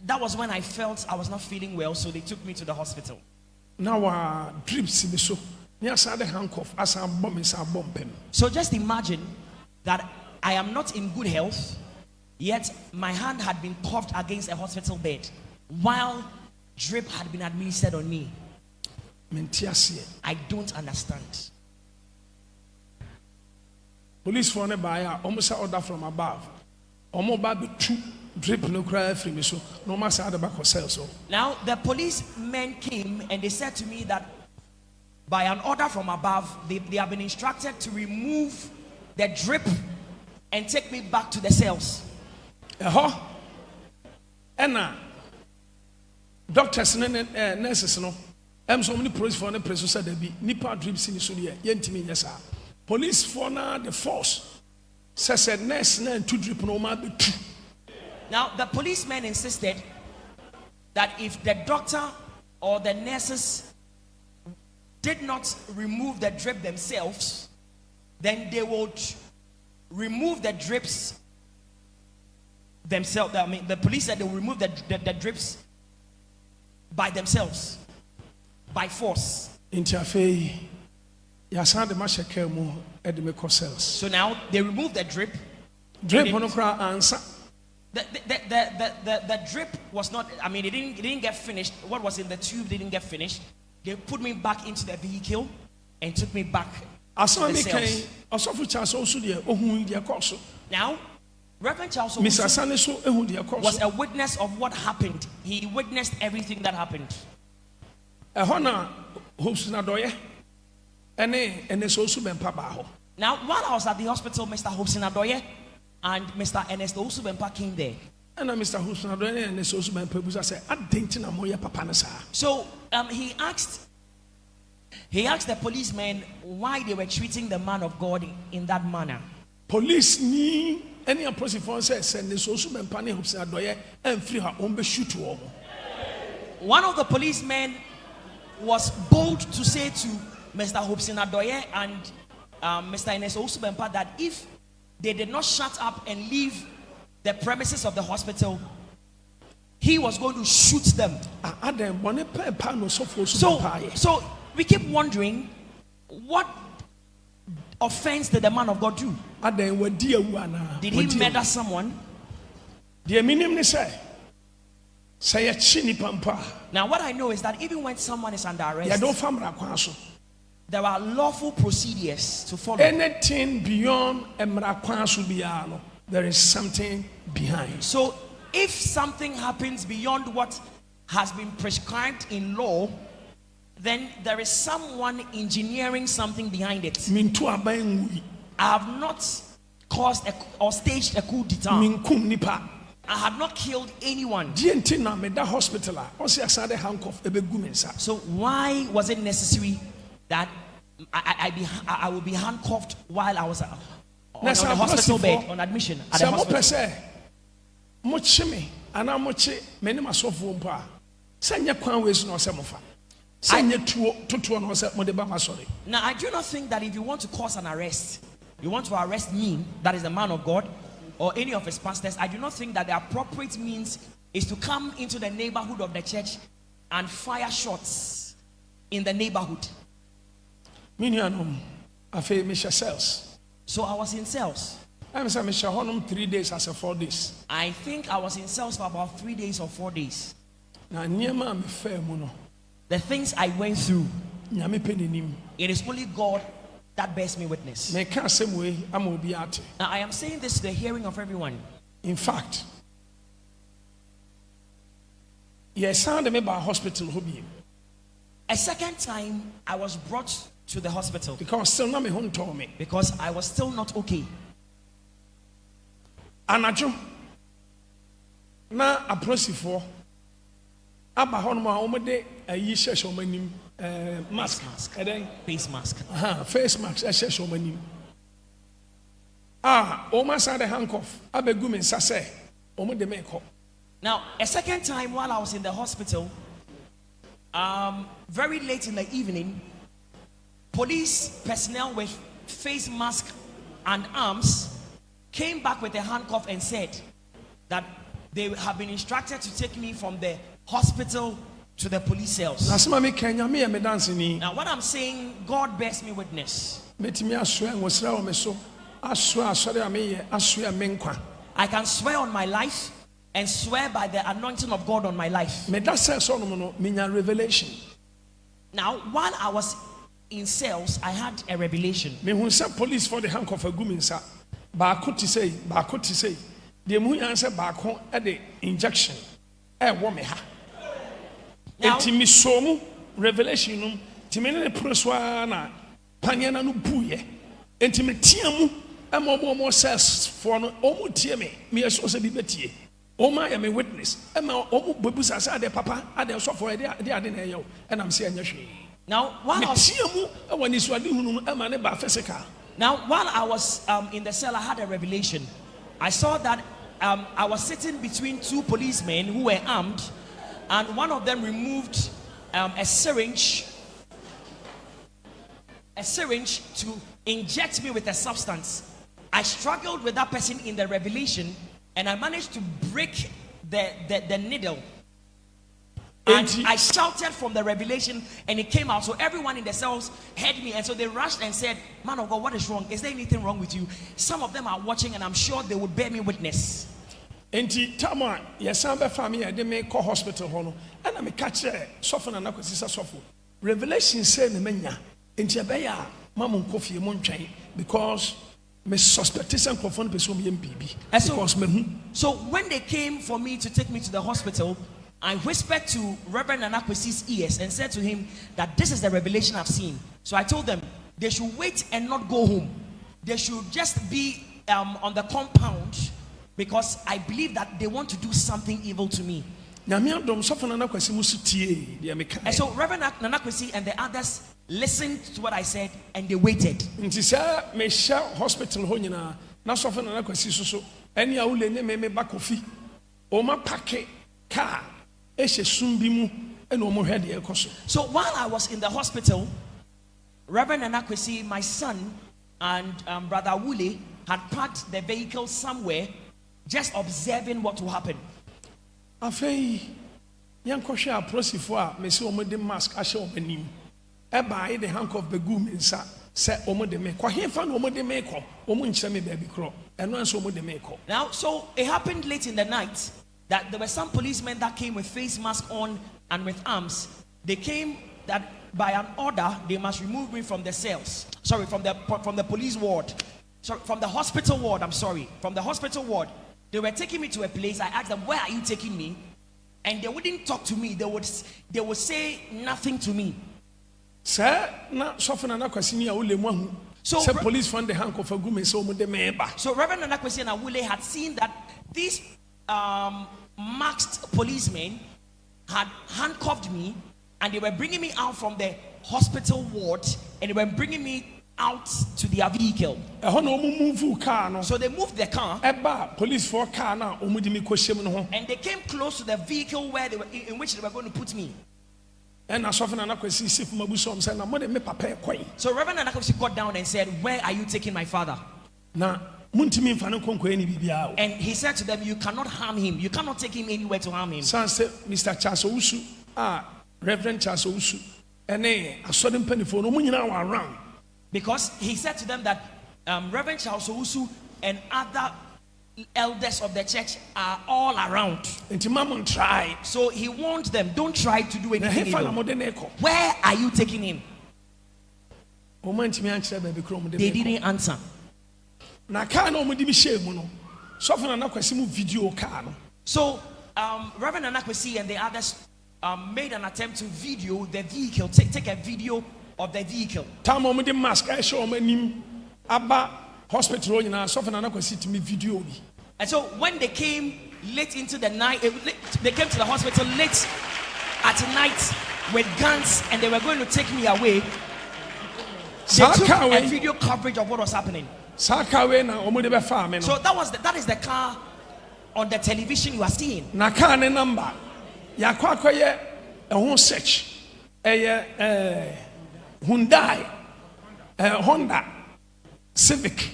That was when I felt I was not feeling well, so they took me to the hospital. Now drips me so. The handcuff as a bomb is a bomb. So just imagine that I am not in good health, yet my hand had been cuffed against a hospital bed while drip had been administered on me. I don't understand. Police for ne buy almost order from above. Almost baby two drip no cry free me so no matter how the back of cells. So now the policemen came and they said to me that by an order from above, they have been instructed to remove the drip and take me back to the cells. And doctors and nurses no. So many police for the press said there be nipa drips in the studio. Yentimi yes police for now the force said nurse and two drip no ma be two. Now the policemen insisted that if the doctor or the nurses did not remove the drip themselves, then they would remove the drips themselves. I mean, the police said they will remove the drips by themselves, by force. So now they removed the drip. The drip was not, I mean, it didn't get finished. What was in the tube didn't get finished. They put me back into the vehicle and took me back to the cells. Now, Reverend Charles Owusu was a witness of what happened. He witnessed everything that happened. Now, while I was at the hospital, Mr. Owusu Bempah and Mr. Owusu Bempah came there. And Mr. Owusu and Owusu Bempah said, "I didn't know your papa." So he asked the policemen why they were treating the man of God in that manner. Police ni any opposing force send this Owusu Bempah ne Owusu Adoye and free her own be shoot to all. One of the policemen was bold to say to Mr. Owusu Adoye and Mr. Owusu Bempah that if they did not shut up and leave the premises of the hospital, he was going to shoot them. So we keep wondering, what offense did the man of God do? Did he murder someone? Now what I know is that even when someone is under arrest, there are lawful procedures to follow. Anything beyond there is something behind. So if something happens beyond what has been prescribed in law, then there is someone engineering something behind it. I have not caused or staged a coup d'etat. I have not killed anyone. So why was it necessary that I will be handcuffed while I was on the hospital bed on admission at the hospital? Now I do not think that if you want to cause an arrest, you want to arrest me, that is the man of God, or any of his pastors, I do not think that the appropriate means is to come into the neighborhood of the church and fire shots in the neighborhood. Minianum, afe Misha cells. So I was in cells. I'm saying Misha Honum 3 days as a 4 days. I think I was in cells for about 3 days or 4 days. Na niema me fair muno. The things I went through, Nyame peninim. it is only God that bears me witness. Me ka same way am obi ate. Now I am saying this to the hearing of everyone. In fact, yes, sound me by hospital hobi. A second time I was brought to the hospital Because still na me hon told me. because I was still not okay. Anajo na aprosifo aba hɔ no a wɔde ayi hyehyɛ wɔn anim mask ɛdɛn Face mask. face mask ɛhyehyɛ wɔn anim wɔn asa de handcuff abɛgu me nsa sɛ wɔn de me kɔ. Now, a second time while I was in the hospital, very late in the evening, police personnel with face mask and arms came back with a handcuff and said that they have been instructed to take me from the hospital to the police cells. Asema me Kenya me me dance ni. Now, what I'm saying, God bears me witness. Metimi asoa ngosra wo me so asoa asɔre a me yɛ asoa me nkwa. I can swear on my life and swear by the anointing of God on my life. Me da sɛ so no me nya revelation. Now, while I was in cells, I had a revelation. Me hu sɛ police for the handcuff agu me nsa. Baako ti sei. The mu yan sɛ baako de injection ɛwɔ me ha. Now, Enti me so mu revelation no ti me ne proswa na panyana no buye. Enti me tia mu ɛma ɔmo cells for no ɔmo tie me yɛ so sɛ bi betie. Ɔmo ayɛ me witness ɛma ɔmo bebusa sɛ ade papa ade sɔfo ade na ɛyɛ o ɛnam sɛ ɛnyɛ hwee. now while I was, tia mu ɛwɔ ni so ade hunu no ɛma ne ba physical. now, while I was in the cell, I had a revelation. I saw that I was sitting between two policemen who were armed, and one of them removed a syringe to inject me with a substance. I struggled with that person in the revelation, and I managed to break the needle. And I shouted from the revelation and it came out. So everyone in the cells heard me. And so they rushed and said, "Man of God, what is wrong? Is there anything wrong with you?" Some of them are watching and I'm sure they would bear me witness. Enti tama yesan be fa me de me call hospital ho no ana me ka kire sofo na nakwasi sa sofo revelation say me manya enti abeya mamu nkofie mo ntwen because me suspect some confront person me mbibi because me hu. So when they came for me to take me to the hospital, I whispered to Reverend Nana Addo's ears and said to him that this is the revelation I've seen. So I told them they should wait and not go home. They should just be on the compound because I believe that they want to do something evil to me. And so Reverend Nana Addo and the others listened to what I said and they waited. Hospital car. So while I was in the hospital, Reverend Nana Addo, my son, and Brother Wule had parked the vehicle somewhere, just observing what will happen. Afei, yankoshe aprosifo a me se omo de mask ahye omanim. Eba the handcuff begu me nsa se omo de me. Kwa hefa na omo de me ko. Omo nkyere me baby kro. Eno anso omo de me ko. Now, so it happened late in the night that there were some policemen that came with face mask on and with arms. They came that by an order they must remove me from the cells. Sorry, from the police ward. Sorry, from the hospital ward. I'm sorry, from the hospital ward. They were taking me to a place. I asked them, "Where are you taking me?" And they wouldn't talk to me. They would say nothing to me. Sir, na sofo na kwasini a ole mu ahu. So police found the handcuff agu me so omo de me ba. So Reverend Nana Addo and Awule had seen that these masked policemen had handcuffed me and they were bringing me out from the hospital ward and they were bringing me out to their vehicle. So they moved the car police for car now and they came close to the vehicle where they were in which they were going to put me. So Reverend Nana Addo got down and said, "Where are you taking my father?" And he said to them, "You cannot harm him. You cannot take him anywhere to harm him." Mr. Owusu, Reverend Owusu, and I saw them penny for no money now around. Because he said to them that Reverend Charles Owusu and other elders of the church are all around. Enti mamon try. So he warned them, don't try to do anything evil. Neko. Where are you taking him? They didn't answer. Na car no mudi bi shame no. So for na kwasi mu video car no. So Reverend Nana and the others made an attempt to video the vehicle, take a video of the vehicle. Time mudi mask I show manim aba hospital nyina so for na kwasi timi video bi. And so when they came late into the night, they came to the hospital late at night with guns and they were going to take me away. They took a video coverage of what was happening. So that is the car on the television you are seeing. Na car ne number. Ya kwakoye ehun search. Hyundai Honda Civic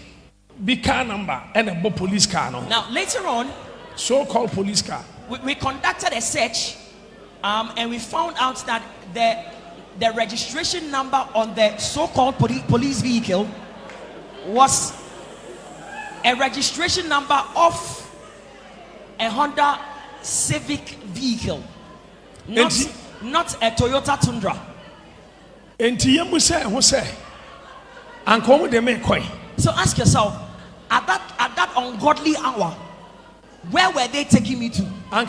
big car number and a police car no. Now later on, so-called police car. We conducted a search and we found out that the registration number on the so-called police vehicle was a registration number of a Honda Civic vehicle, not a Toyota Tundra. So ask yourself, at that ungodly hour, where were they taking me to? And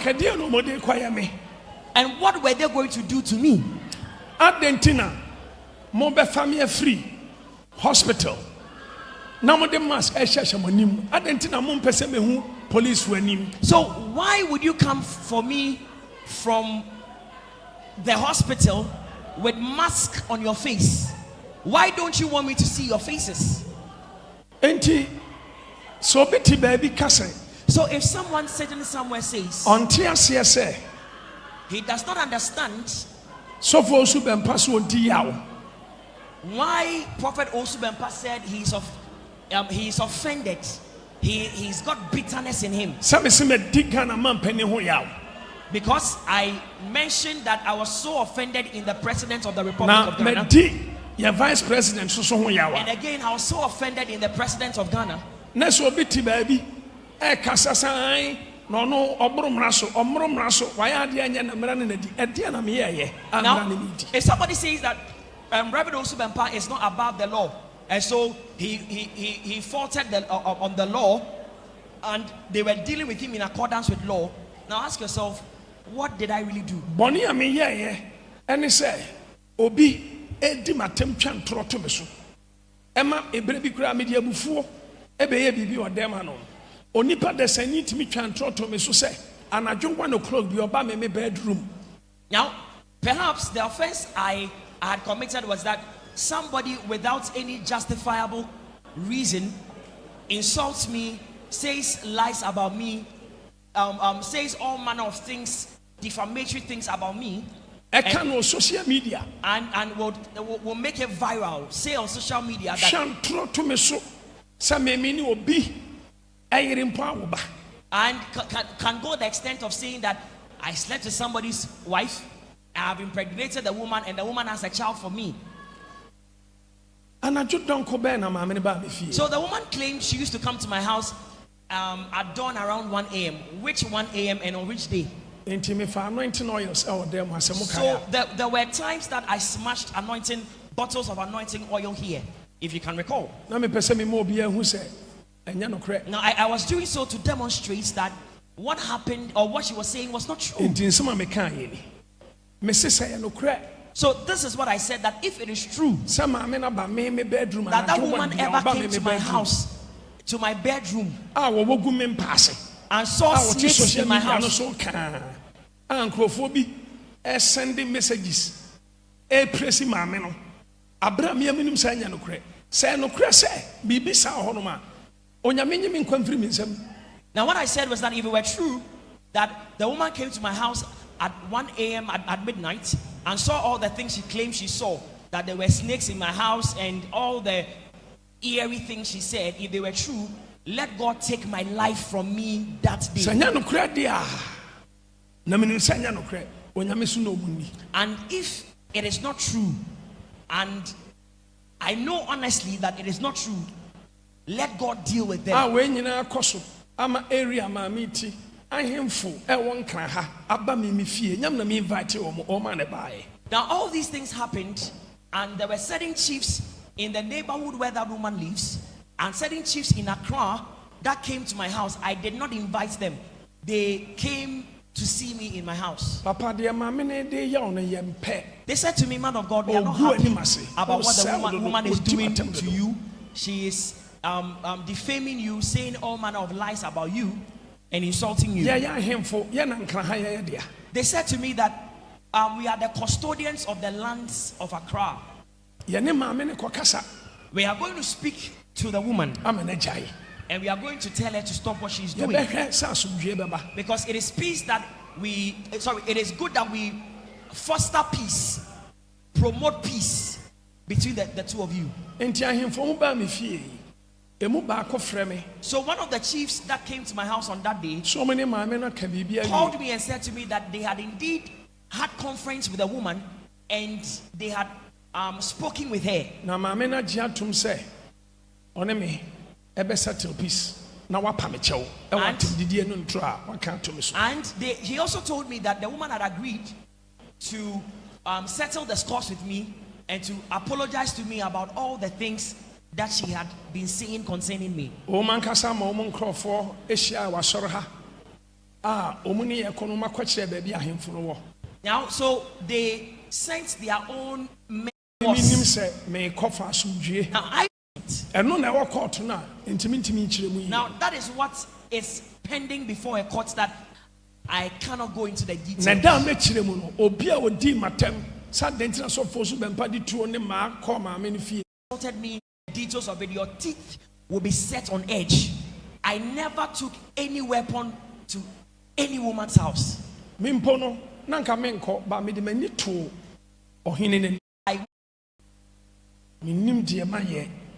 what were they going to do to me? Argentina, Mobe family free hospital. Now the mask Argentina police were. So why would you come for me from the hospital with mask on your face? Why don't you want me to see your faces? Enti so beti baby kase. So if someone sitting somewhere says he does not understand so for Owusu Bempah so di yaw, why Prophet Owusu Bempah said he's offended, he's got bitterness in him, because I mentioned that I was so offended in the president of the Republic of Ghana, your vice president so and again I was so offended in the president of Ghana. Na so biti baby kasasai no obromraso why ade anya na mra na di ade na me yeye. Now if somebody says that Reverend Owusu Bempah is not above the law, and so he faulted on the law and they were dealing with him in accordance with law, now ask yourself, what did I really do? Boni ame yeye ene say obi edi matem twa ntro to me so ema ebre bi kura me di abufuo ebeye bibi odema no onipa de sanit mi twa ntro to me so say anadwo 1 o'clock bi oba me bedroom. Now perhaps the offense I had committed was that somebody without any justifiable reason insults me, says lies about me, says all manner of things, defamatory things about me, and social media, and will make it viral, say on social media that and can go the extent of saying that I slept with somebody's wife, I have impregnated the woman, and the woman has a child for me. So the woman claimed she used to come to my house at dawn around 1 a.m. Which 1 a.m. and on which day? So there were times that I smashed bottles of anointing oil here, if you can recall. Now I was doing so to demonstrate that what happened or what she was saying was not true. So this is what I said, that if it is true that woman ever came to my house, to my bedroom, and saw snakes in my house, sending messages, now what I said was that if it were true that the woman came to my house at 1 a.m. at midnight and saw all the things she claimed she saw, that there were snakes in my house and all the eerie things she said, if they were true, let God take my life from me that day. And if it is not true, and I know honestly that it is not true. Let God deal with them. Ah, when you know, ama area mamiti. I am full. I won't cry. Abba me fear. Yam na me invite you or man buy. Now all these things happened, and there were certain chiefs in the neighborhood where that woman lives, and certain chiefs in Accra that came to my house. I did not invite them. They came to see me in my house. Papa, dear mammy, they said to me, man of God, we are not happy about what the woman is doing to you. She is defaming you, saying all manner of lies about you and insulting you. They said to me that we are the custodians of the lands of Accra. We are going to speak to the woman. And we are going to tell her to stop what she's doing. Because it is peace that it is good that we foster peace, promote peace between the two of you. So one of the chiefs that came to my house on that day called me and said to me that they had indeed had conference with a woman and they had spoken with her. Settle peace. And he also told me that the woman had agreed to settle the scores with me and to apologize to me about all the things that she had been saying concerning me. Now, so they sent their own men. Now, now that is what is pending before a court that I cannot go into the details. Told me the details of it. Your teeth will be set on edge. I never took any weapon to any woman's house.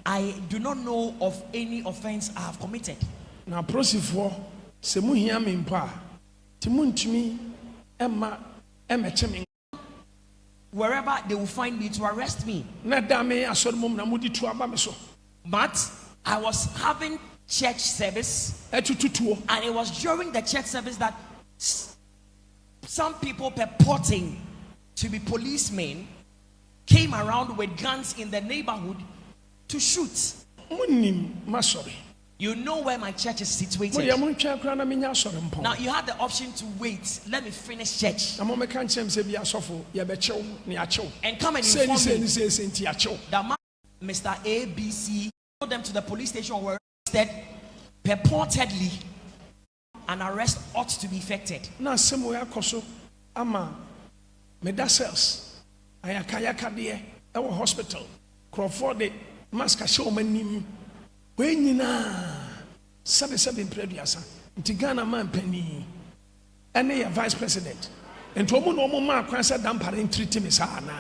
I do not know of any offense I have committed. Now, prosifo, se mu hia me mpa, ti muntumi emma emecheme. Wherever they will find me to arrest me. Na da me asodmom na mudi tu aba me so. But I was having church service, and it was during the church service that some people purporting to be policemen came around with guns in the neighborhood to shoot. You know where my church is situated. Now you had the option to wait. Let me finish church and come and inform me that Mr. ABC told them to the police station where arrested purportedly an arrest ought to be effected. Now somewhere koso ama medicals ayakayaka de our hospital Crawford mask show manim we nyina sabe impreduasa ntigana man pani ene ya vice president ento omo no omo ma kwan say Dampare treat me sa na.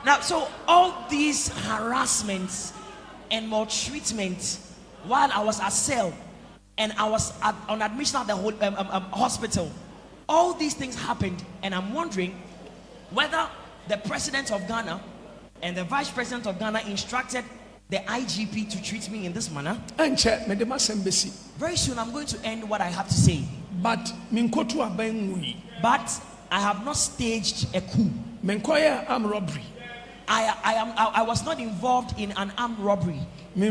Now so all these harassments and maltreatment while I was at cell and I was on admission at the hospital, all these things happened, and I'm wondering whether the president of Ghana and the vice president of Ghana instructed the IGP to treat me in this manner. Very soon I'm going to end what I have to say. But I have not staged a coup. Armed robbery. I was not involved in an armed robbery. I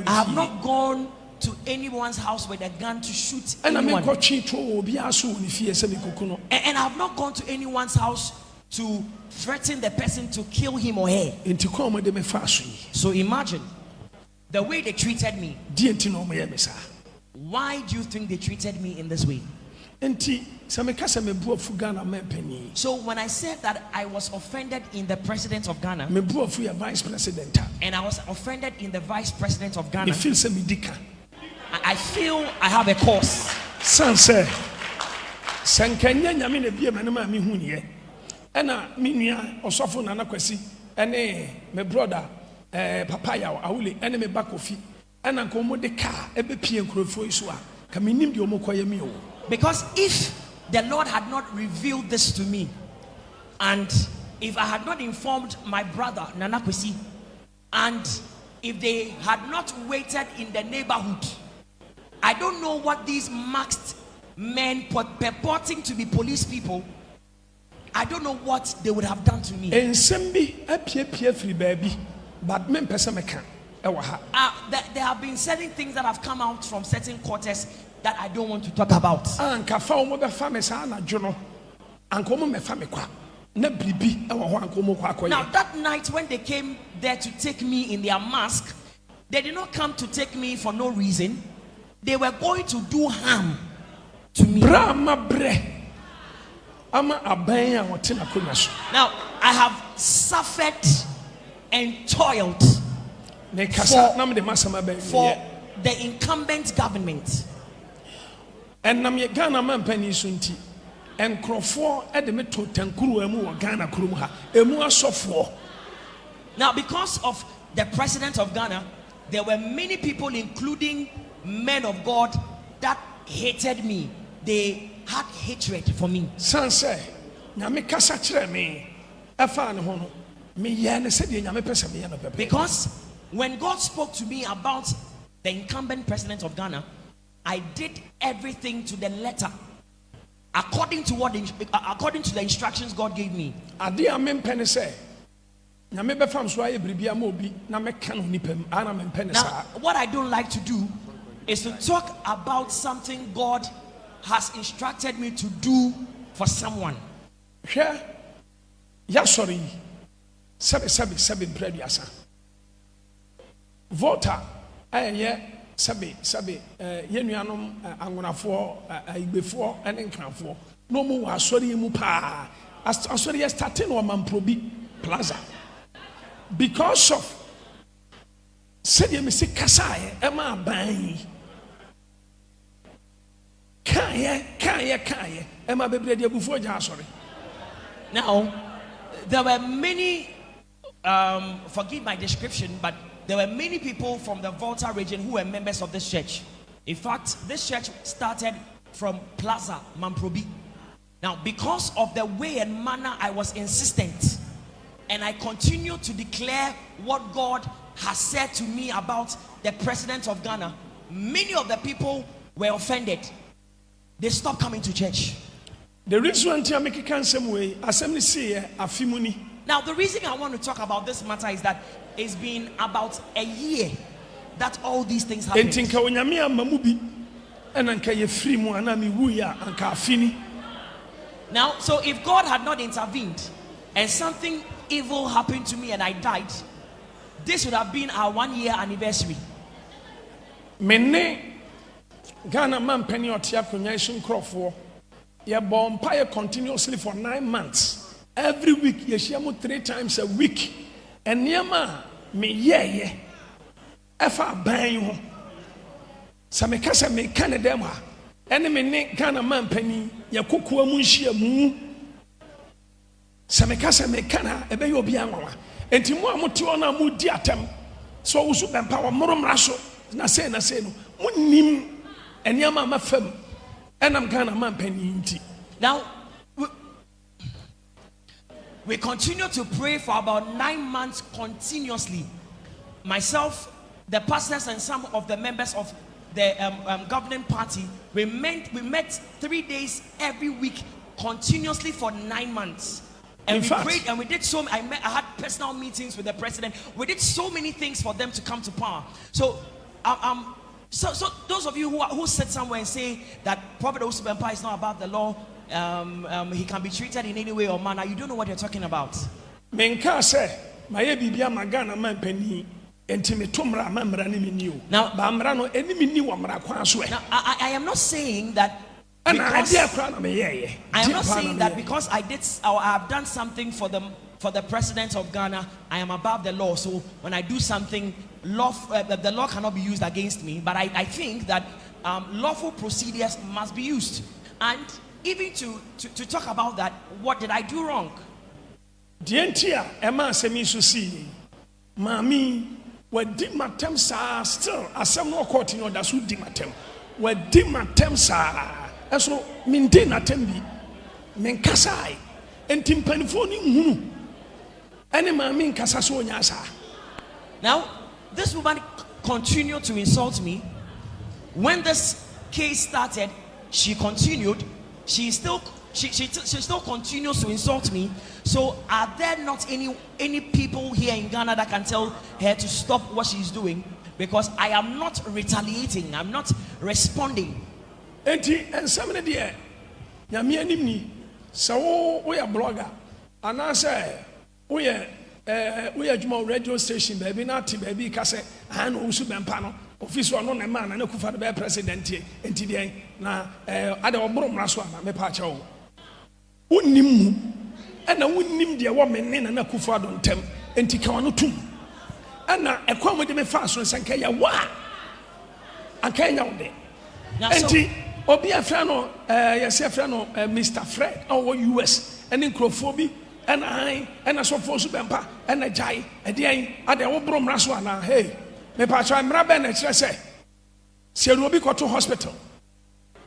have not gone to anyone's house with a gun to shoot anyone. And I have not gone to anyone's house to threaten the person to kill him or her. So imagine the way they treated me. Why do you think they treated me in this way? So when I said that I was offended in the president of Ghana and I was offended in the vice president of Ghana, I feel I have a cause. Ena minia osofo Nana Kwesi ene me brother papa yaw awule ene me bakofi ena nko mo de car ebe pie nkrofo iso a ka minim de omokoye mi o. Because if the Lord had not revealed this to me, and if I had not informed my brother Nana Kwesi And if they had not waited in the neighborhood, I don't know what these masked men purporting to be police people, I don't know what they would have done to me. There have been certain things that have come out from certain quarters that I don't want to talk about. Now that night when they came there to take me in their mask, they did not come to take me for no reason. They were going to do harm to me. Now I have suffered and toiled for the incumbent government. And now, because of the president of Ghana, there were many people, including men of God, that hated me. They had hatred for me. Because when God spoke to me about the incumbent president of Ghana, I did everything to the letter, according to the instructions God gave me. Now, what I don't like to do is to talk about something God has instructed me to do for someone. Voter, yenuanom angonafo igbefoɔ ene nkanfoɔ no mu asɔre mu pa asɔre starting no Mamprobi Plaza because of said me say kasaye ema ban kaye ema bebrede abufuo gya asɔre. Now there were many forgive my description, but there were many people from the Volta region who were members of this church. In fact, this church started from Plaza Mamprobi. Now, because of the way and manner I was insistent, and I continued to declare what God has said to me about the president of Ghana, many of the people were offended. They stopped coming to church. The reason I make it some way, assembly say afimuni. Now, the reason I want to talk about this matter is that it's been about a year that all these things happened. Now, so if God had not intervened and something evil happened to me and I died, this would have been our 1 year anniversary. Ghana man penny or tiakunation crop ye born pie continuously for 9 months. Every week, Yeshiamu 3 times a week. And Yama me ye efa ban Samekasa me Canadema. Enemy Nick Ghana man penny, Yakuku Munshia mu Samekasa me Kana, Ebeyo Bianwa. And Timua Mutiona Mudiatem. So Owusu Bempah Morom Raso, Nase no, Munim, and Yama Mafem, and I'm Ghana man penny. Now, we continue to pray for about 9 months continuously. Myself, the pastors, and some of the members of the governing party, we met 3 days every week continuously for 9 months. And we prayed and we did so. I had personal meetings with the president. We did so many things for them to come to power. So, so those of you who sit somewhere and say that Prophet Owusu Bempah is not about the law, he can be treated in any way or manner, you don't know what you're talking about. Menka say, my bibia magana man penny, and Timitumra mamra ni new. Now, Bamrano, any new amra quanswe. Now, I am not saying that. I am not saying that because I did or I have done something for the president of Ghana, I am above the law. So when I do something, the law cannot be used against me. But I think that lawful procedures must be used. And even to talk about that, what did I do wrong? Dientia, Emma Semisu see, Mami, what did my temps are still, as some more court in order to dimatem. What did my temps are? So, maintain a tembi, Menkasai, and Timpanifoni, any mammy Casaso Yasa. Now, this woman continued to insult me. When this case started, she continued. She still continues to insult me. So, are there not any people here in Ghana that can tell her to stop what she's doing? Because I am not retaliating. I'm not responding. Enti ensamene de nyame anim ni so we are blogger and I say we are adwuma radio station baby na ti baby ka say an Owusu Bempah no office no na man na kufa be president enti de na ade oboro mraso na me pa che wo unnim mu na unnim de wo me ne na kufa do ntem enti ka wono tum na ekwa mo de me fa so nsanka ya wa anka nya wo de enti obi afra no yes afra no Mr. Fred our US and nkrofo and so Owusu Bempah and a jai ade wo bro mraso ana hey me pa cha mra be na kire se obi ko to hospital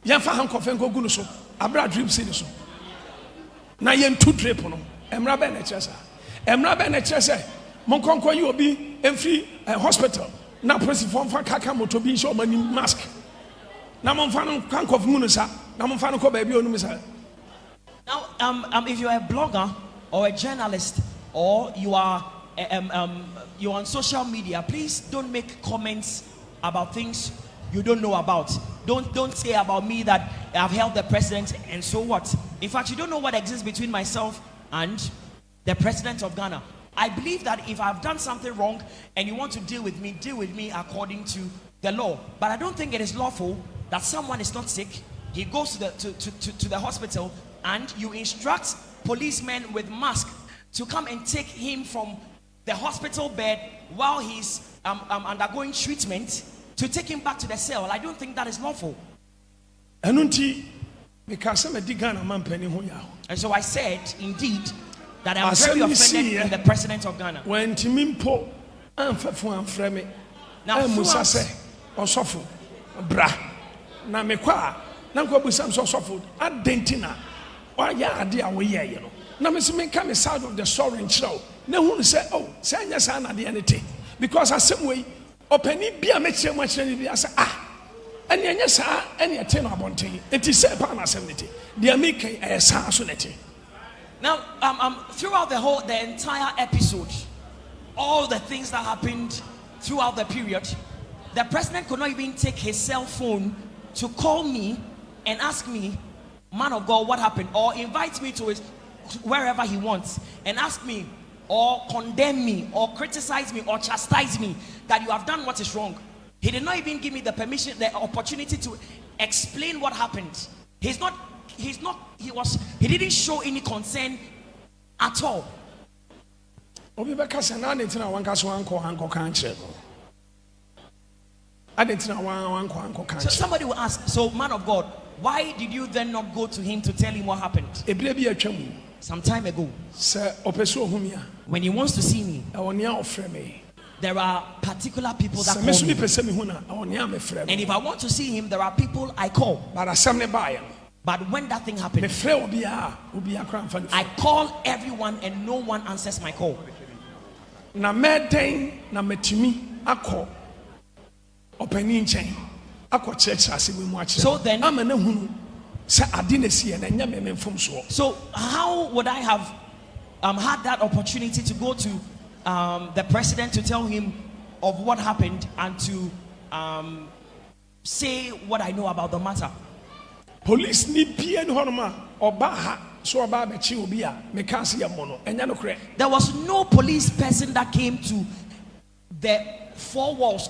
yan fa hankofe nko gunu so abra drip si so na yen two drip no mra be na kire sa mra be na kire se mon konko yi obi emfri hospital na presi form fa kaka moto bi so mani mask na mon fa no hankofe mu no sa na mon fa no ko ba bi onum sa. Now if you are a blogger or a journalist or you are you're on social media, please don't make comments about things you don't know about. Don't say about me that I've helped the president and so what. In fact, you don't know what exists between myself and the president of Ghana. I believe that if I've done something wrong and you want to deal with me according to the law. But I don't think it is lawful that someone is not sick, he goes to the hospital, and you instruct policemen with masks to come and take him from the hospital bed while he's undergoing treatment to take him back to the cell. I don't think that is lawful. And so I said, indeed, that I'm very offended with the president of Ghana. When Timimpo now Osofo bra na mekwa na nkwa busam so sofo adentina wa ya ade a we ye no na me se me ka me side of the story nchiraw na hu say oh say anya sa na de anete because asem we opani bia me kire mo kire bia say anya anya sa anya ete no abonten enti say pa na asem nete de make sa so nete. Now throughout the entire episode, all the things that happened throughout the period, the president could not even take his cell phone to call me and ask me, man of God, what happened? Or invite me to wherever he wants and ask me or condemn me or criticize me or chastise me that you have done what is wrong. He did not even give me the permission, the opportunity to explain what happened. He didn't show any concern at all. So somebody will ask, so man of God, why did you then not go to him to tell him what happened? Some time ago, when he wants to see me, there are particular people that call me. And if I want to see him, there are people I call. But when that thing happened, I call everyone and no one answers my call. So then, so how would I have had that opportunity to go to the president to tell him of what happened and to say what I know about the matter? Police need Obaha. There was no police person that came to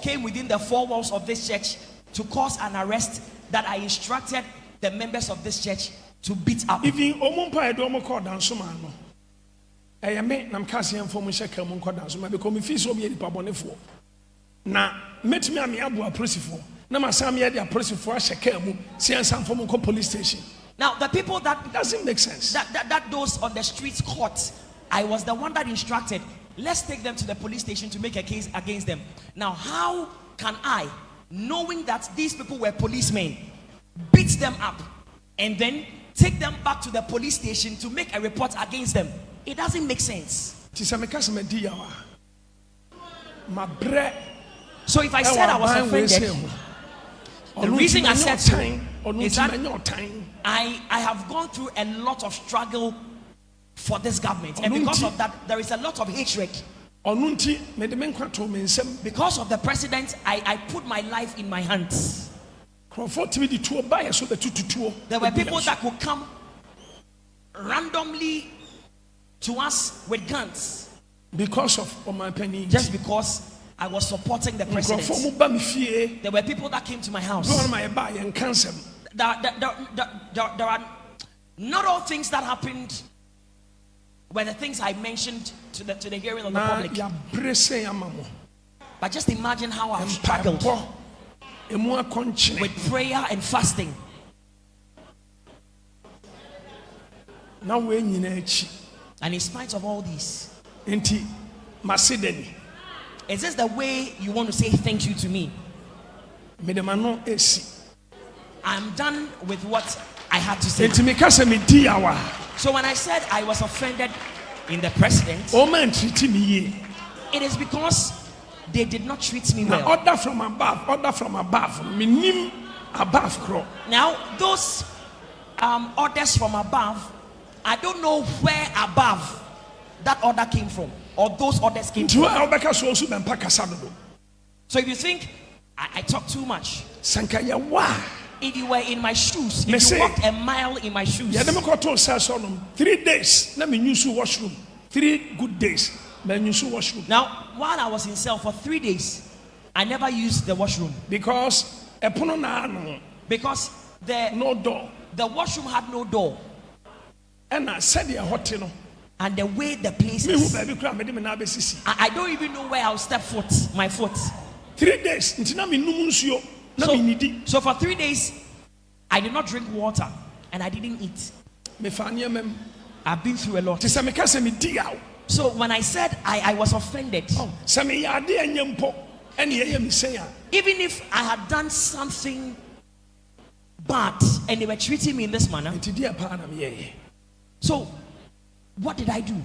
came within the four walls of this church to cause an arrest that I instructed the members of this church to beat up. Even Omumpa Edomo called down Suman. I am Namkasian for Mushaka Munko down Suma because if he's obi Pabonefo. Now, met me a Abu Apricifo. Namasami at the Apricifo Shakamu, Sian for Munko police station. Now, the people that doesn't make sense. That those on the streets caught, I was the one that instructed, let's take them to the police station to make a case against them. Now, how can I, knowing that these people were policemen, beat them up and then take them back to the police station to make a report against them? It doesn't make sense. mabrɛ. So if I said I was offended, the reason I said so is that I have gone through a lot of struggle for this government, and because of that, there is a lot of hatred. Because of the president, I put my life in my hands. There were people that could come randomly to us with guns because of my penny. Just because I was supporting the president. There were people that came to my house. There are not all things that happened were the things I mentioned to the hearing of the public. But just imagine how I've struggled with prayer and fasting. And in spite of all this, is this the way you want to say thank you to me? I'm done with what I had to say. So when I said I was offended in the president, it is because they did not treat me well. Order from above, Now those orders from above, I don't know where above that order came from, or those orders came from. So if you think I talk too much, if you were in my shoes, if you walked a mile in my shoes, 3 days, let me use washroom. 3 good days, let me use washroom. Now, while I was in cell for 3 days, I never used the washroom because no door. The washroom had no door. And I said, and the way the place is, I don't even know where I'll step my foot. 3 days. So for 3 days, I did not drink water and I didn't eat. I've been through a lot. So when I said I was offended, even if I had done something bad and they were treating me in this manner, so what did I do?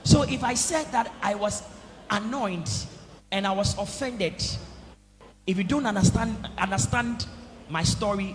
So if I said that I was annoyed and I was offended, if you don't understand my story,